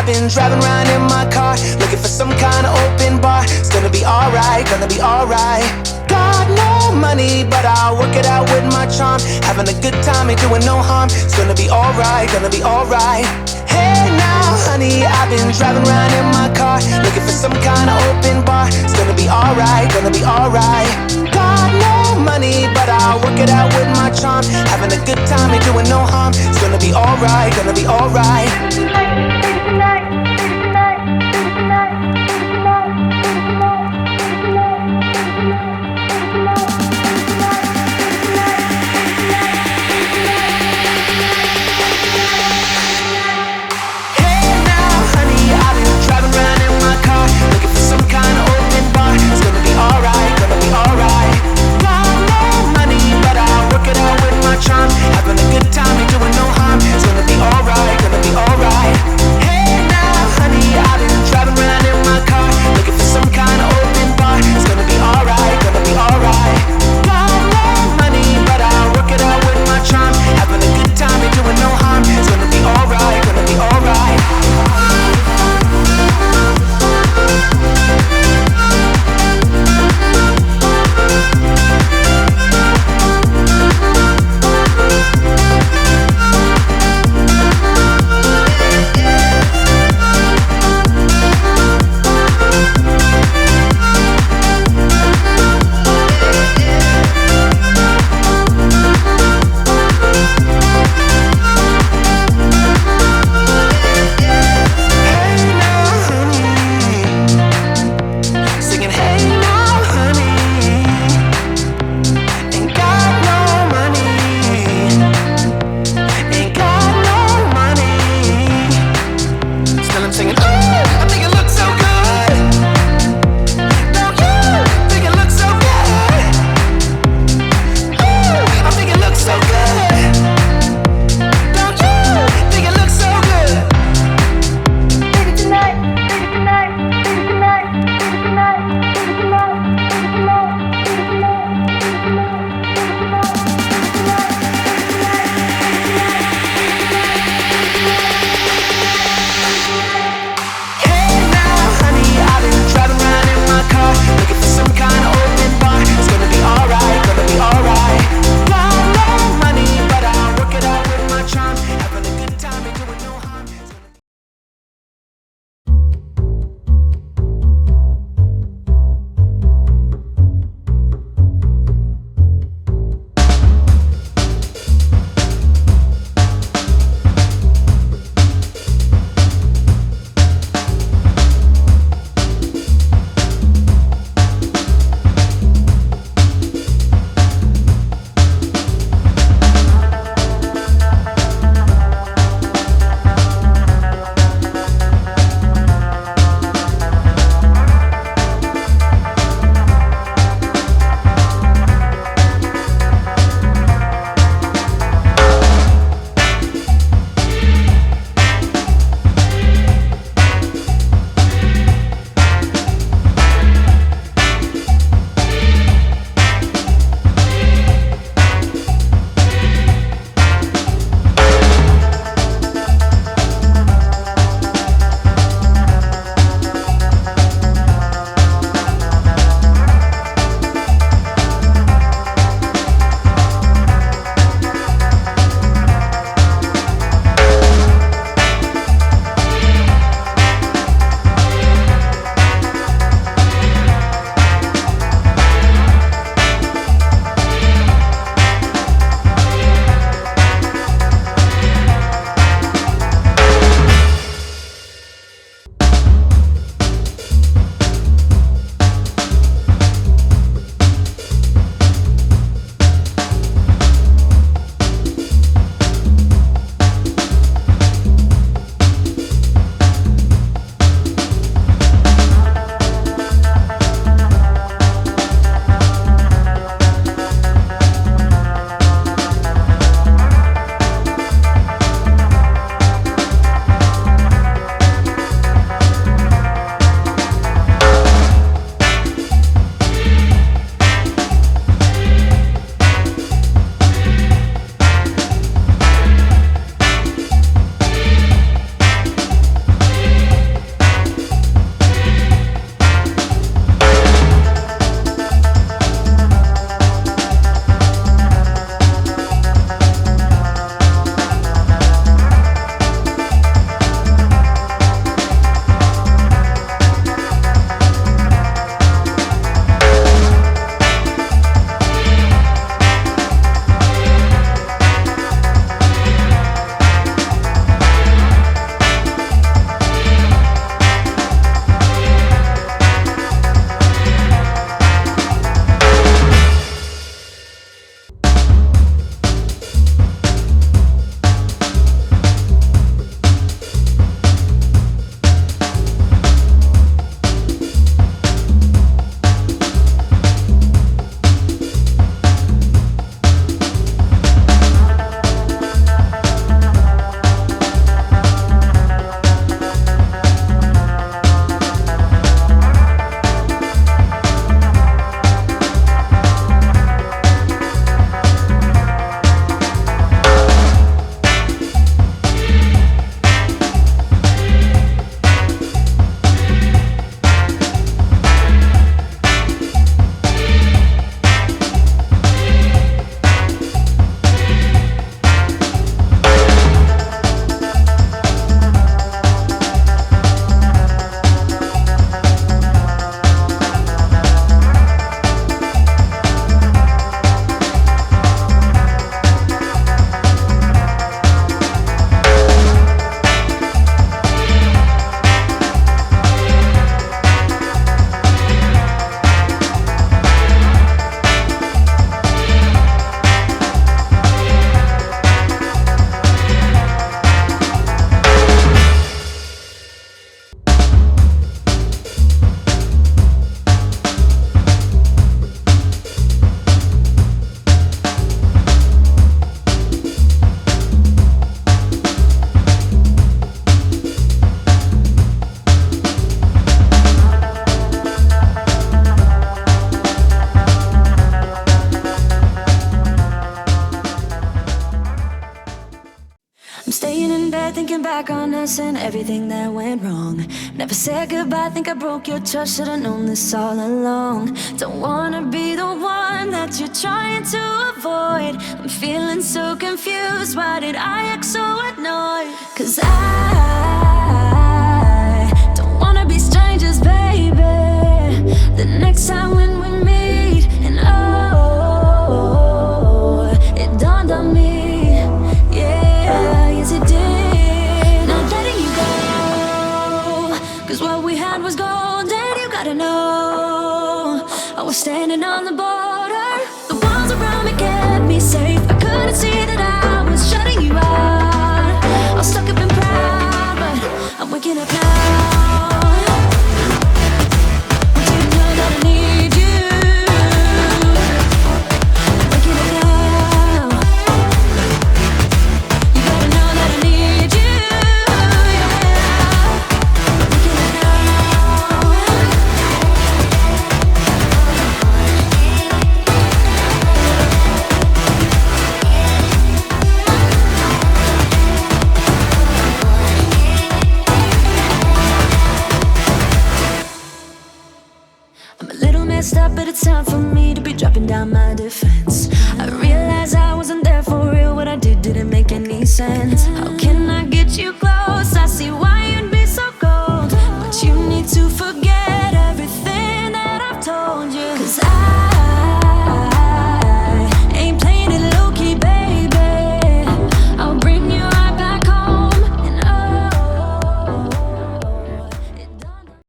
I've been driving around in my car, looking for some kind of open bar. It's gonna be alright, gonna be alright. Got no money, but I'll work it out with my charm. Having a good time, ain't doing no harm. It's gonna be alright, gonna be alright. Hey now, honey, I've been driving around in my car, looking for some kind of open bar. It's gonna be alright, gonna be alright. Got no money, but I'll work it out with my charm. Having a good time, ain't doing no harm. It's gonna be alright, gonna be alright. Looking for some kind of open bar. It's gonna be alright, gonna be alright. Got no money, but I'll work it out with my charm. Having a good time, ain't doing no harm. It's gonna be alright, gonna be alright. thinking back on us and everything that went wrong. Never said goodbye, think I broke your trust. Should've known this all along. Don't wanna be the one that you're trying to avoid. I'm feeling so confused, why did I act so annoyed? 'Cause I don't wanna be strangers, baby. The next time when we meet, and oh, it dawned on me. What we had was gold, and you gotta know I was standing on the border. The walls around me kept me safe. I couldn't see that I was shutting you out. I was stuck up and proud, but I'm waking up now. Want you to know that I need you. I'm waking up now. You gotta know that I need you. Up, but it's time for me to be dropping down my defense. I realize I wasn't there for real. What I did didn't make any sense. How can I get you